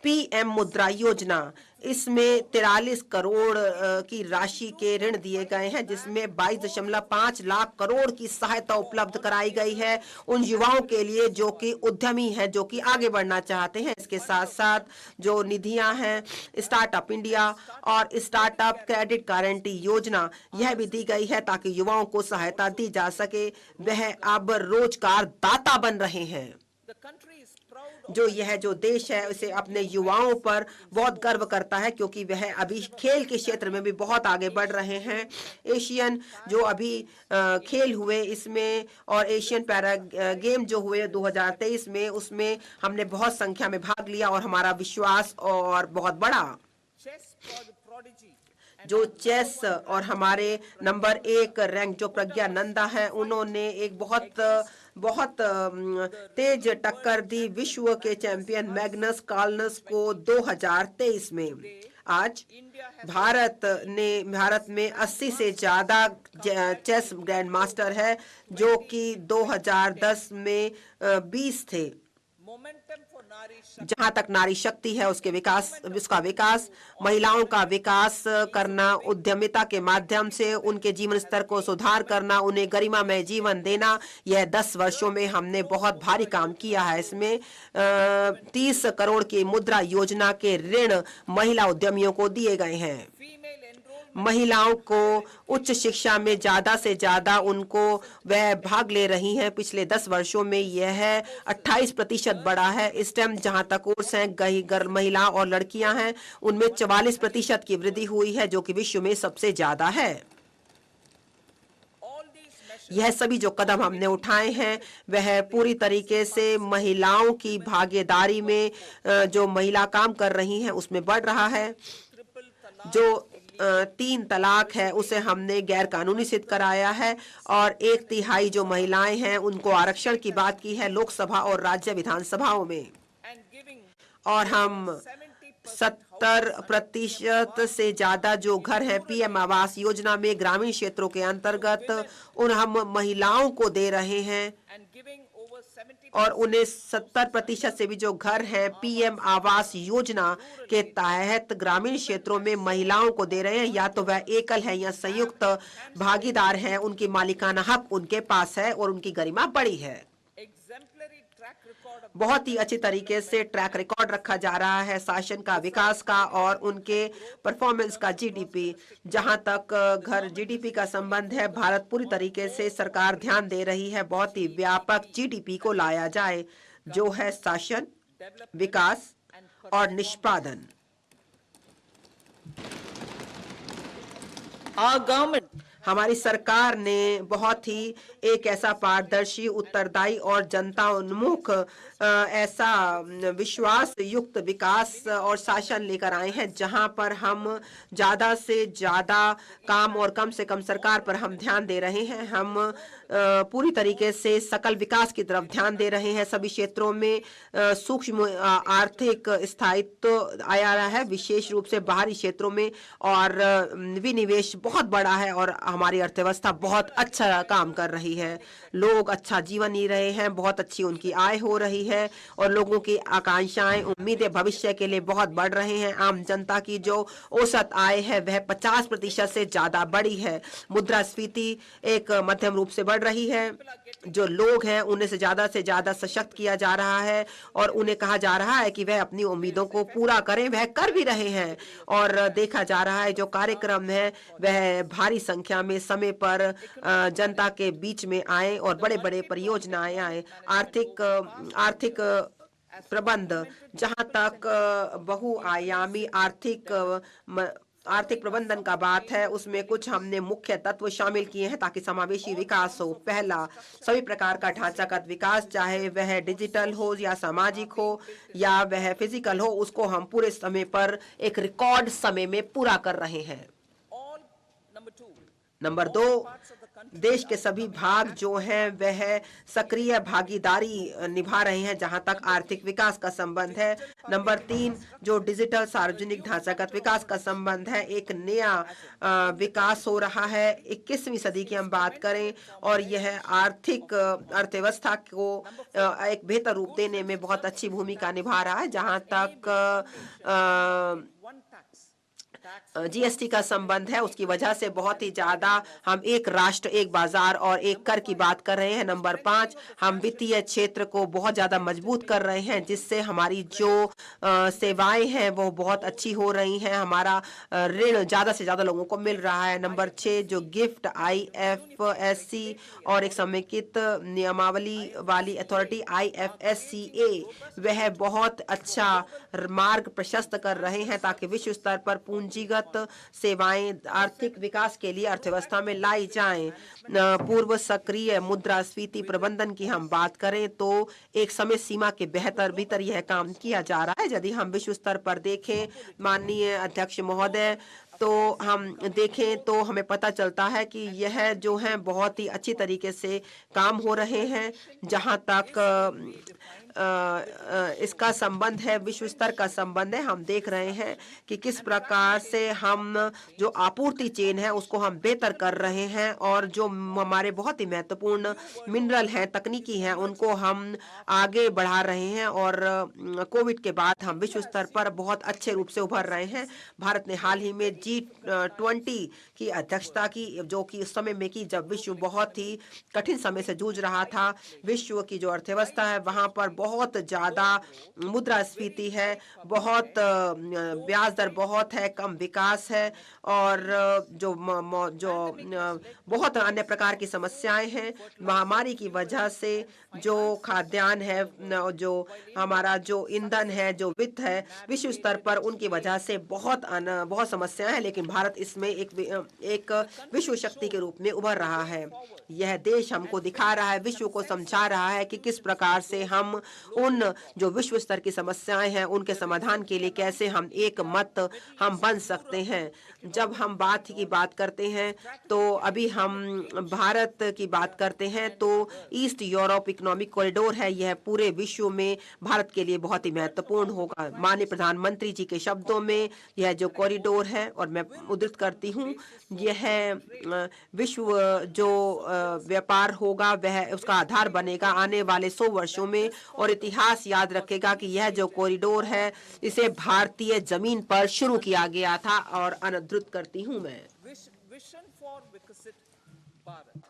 PM मुद्रा योजना, इसमें 43 करोड़ की राशि के ऋण दिए गए हैं, जिसमें 22.5 लाख करोड़ की सहायता उपलब्ध कराई गई है उन युवाओं के लिए जो कि उद्यमी हैं, जो कि आगे बढ़ना चाहते हैं। इसके साथ साथ जो निधियां हैं, स्टार्टअप इंडिया और स्टार्टअप क्रेडिट गारंटी योजना, यह भी दी गई है ताकि युवाओं को सहायता दी जा सके। वह अब रोजगार दाता बन रहे हैं। जो देश है उसे अपने युवाओं पर बहुत गर्व करता है, क्योंकि वह अभी खेल के क्षेत्र में भी बहुत आगे बढ़ रहे हैं। एशियन जो अभी खेल हुए इसमें, और एशियन पैरा गेम जो हुए 2023 में, उसमें हमने बहुत संख्या में भाग लिया और हमारा विश्वास और बहुत बड़ा। जो चेस और हमारे नंबर 1 रैंक जो प्रज्ञा नंदा है, उन्होंने एक बहुत तेज टक्कर दी विश्व के चैंपियन मैग्नस कार्लसन को 2023 में। आज भारत में 80 से ज्यादा चेस ग्रैंड मास्टर है, जो कि 2010 में 20 थे। जहां तक नारी शक्ति है उसका विकास, महिलाओं का विकास करना, उद्यमिता के माध्यम से उनके जीवन स्तर को सुधार करना, उन्हें गरिमामय जीवन देना, यह 10 वर्षों में हमने बहुत भारी काम किया है। इसमें 30 करोड़ की मुद्रा योजना के ऋण महिला उद्यमियों को दिए गए हैं। महिलाओं को उच्च शिक्षा में ज्यादा से ज्यादा उनको वह भाग ले रही हैं। पिछले 10 वर्षों में यह 28% बढ़ा है। स्टेम जहां तक कोर्स हैं, महिला और लड़कियां हैं, उनमें 44% की वृद्धि हुई है, जो कि विश्व में सबसे ज्यादा है। यह सभी जो कदम हमने उठाए हैं वह पूरी तरीके से महिलाओं की भागीदारी में, जो महिला काम कर रही हैं उसमें बढ़ रहा है। जो 3 तलाक है उसे हमने गैर कानूनी सिद्ध कराया है, और 1/3 जो महिलाएं हैं उनको आरक्षण की बात की है लोकसभा और राज्य विधानसभाओं में। और हम 70% से ज्यादा जो घर हैं पीएम आवास योजना में ग्रामीण क्षेत्रों के अंतर्गत हम महिलाओं को दे रहे हैं, और उन्हें 70% से भी जो घर हैं पीएम आवास योजना के तहत ग्रामीण क्षेत्रों में महिलाओं को दे रहे हैं। या तो वह एकल है या संयुक्त भागीदार है, उनकी मालिकाना हक उनके पास है और उनकी गरिमा बड़ी है। बहुत ही अच्छी तरीके से ट्रैक रिकॉर्ड रखा जा रहा है शासन का, विकास का और उनके परफॉर्मेंस का। जीडीपी, जहां तक घर जीडीपी का संबंध है, भारत पूरी तरीके से सरकार ध्यान दे रही है बहुत ही व्यापक जीडीपी को लाया जाए, जो है शासन, विकास और निष्पादन। हमारी सरकार ने बहुत ही एक ऐसा पारदर्शी, उत्तरदायी और जनता उन्मुख ऐसा विश्वास युक्त विकास और शासन लेकर आए हैं, जहां पर हम ज्यादा से ज्यादा काम और कम से कम सरकार पर हम ध्यान दे रहे हैं। हम पूरी तरीके से सकल विकास की तरफ ध्यान दे रहे हैं। सभी क्षेत्रों में सूक्ष्म आर्थिक स्थायित्व आया रहा है, विशेष रूप से बाहरी क्षेत्रों में, और विनिवेश बहुत बड़ा है और हमारी अर्थव्यवस्था बहुत अच्छा काम कर रही है। लोग अच्छा जीवन जी रहे हैं, बहुत अच्छी उनकी आय हो रही है और लोगों की आकांक्षाएं, उम्मीदें भविष्य के लिए बहुत बढ़ रहे हैं। आम जनता की जो औसत आय है वह 50% से ज्यादा बढ़ी है। मुद्रास्फीति एक मध्यम रूप से बढ़ रही है। जो लोग हैं उन्हें से ज्यादा सशक्त किया जा रहा है और उन्हें कहा जा रहा है कि वह अपनी उम्मीदों को पूरा करें, वह कर भी रहे हैं। और देखा जा रहा है जो कार्यक्रम है वह भारी संख्या में समय पर जनता के बीच में आए और बड़े बड़े परियोजनाएं आए। आर्थिक प्रबंध, जहां तक बहुआयामी आर्थिक प्रबंधन का बात है, उसमें कुछ हमने मुख्य तत्व शामिल किए हैं ताकि समावेशी विकास हो। पहला, सभी प्रकार का ढांचागत विकास, चाहे वह डिजिटल हो या सामाजिक हो या वह फिजिकल हो, उसको हम पूरे समय पर एक रिकॉर्ड समय में पूरा कर रहे हैं। नंबर 2, देश के सभी भाग जो हैं वह सक्रिय भागीदारी निभा रहे हैं जहां तक आर्थिक विकास का संबंध है। नंबर 3, जो डिजिटल सार्वजनिक ढांचागत विकास का संबंध है, एक नया विकास हो रहा है। 21वीं सदी की हम बात करें और यह आर्थिक अर्थव्यवस्था को एक बेहतर रूप देने में बहुत अच्छी भूमिका निभा रहा है। जहां तक जीएसटी का संबंध है, उसकी वजह से बहुत ही ज्यादा हम एक राष्ट्र एक बाजार और एक कर की बात कर रहे हैं। नंबर 5, हम वित्तीय क्षेत्र को बहुत ज्यादा मजबूत कर रहे हैं जिससे हमारी जो सेवाएं हैं वो बहुत अच्छी हो रही हैं, हमारा ऋण ज्यादा से ज्यादा लोगों को मिल रहा है। नंबर 6, जो गिफ्ट IFSC और एक समेकित नियमावली वाली अथॉरिटी IFSCA, वह बहुत अच्छा मार्ग प्रशस्त कर रहे हैं ताकि विश्व स्तर पर पूंजीगत सेवाएं आर्थिक विकास के लिए अर्थव्यवस्था में लाई जाएं। पूर्व सक्रिय मुद्रास्फीति प्रबंधन की हम बात करें तो एक समय सीमा के भीतर यह काम किया जा रहा है। यदि हम विश्व स्तर पर देखें माननीय अध्यक्ष महोदय, तो हम देखें तो हमें पता चलता है कि यह जो है बहुत ही अच्छी तरीके से काम हो रहे हैं। जहां तक इसका संबंध है, विश्व स्तर का संबंध है, हम देख रहे हैं कि किस प्रकार से हम जो आपूर्ति चेन है उसको हम बेहतर कर रहे हैं और जो हमारे बहुत ही महत्वपूर्ण मिनरल हैं, तकनीकी हैं, उनको हम आगे बढ़ा रहे हैं। और कोविड के बाद हम विश्व स्तर पर बहुत अच्छे रूप से उभर रहे हैं। भारत ने हाल ही में G20 की अध्यक्षता की, जो कि उस समय में की जब विश्व बहुत ही कठिन समय से जूझ रहा था। विश्व की जो अर्थव्यवस्था है वहां पर बहुत ज्यादा मुद्रास्फीति है, बहुत ब्याज दर बहुत है, कम विकास है और बहुत अन्य प्रकार की समस्याएं हैं। महामारी की वजह से जो खाद्यान्न है, जो हमारा जो ईंधन है, जो वित्त है, विश्व स्तर पर उनकी वजह से बहुत समस्याएं हैं, लेकिन भारत इसमें एक विश्व शक्ति के रूप में उभर रहा है। यह देश हमको दिखा रहा है, विश्व को समझा रहा है कि किस प्रकार से हम उन जो विश्व स्तर की समस्याएं हैं उनके समाधान के लिए कैसे हम एक मत हम बन सकते हैं। जब हम बात करते हैं तो अभी हम भारत की बात करते हैं तो ईस्ट यूरोप इकोनॉमिक कॉरिडोर है, यह पूरे विश्व में भारत के लिए बहुत ही महत्वपूर्ण होगा। माननीय प्रधानमंत्री जी के शब्दों में यह जो कॉरिडोर है, और मैं उद्धृत करती हूँ, यह विश्व जो व्यापार होगा वह उसका आधार बनेगा आने वाले 100 वर्षों में, और इतिहास याद रखेगा कि यह जो कॉरिडोर है इसे भारतीय जमीन पर शुरू किया गया था। और अनुद्धृत करती हूं मैं। विजन फॉर विकसित भारत।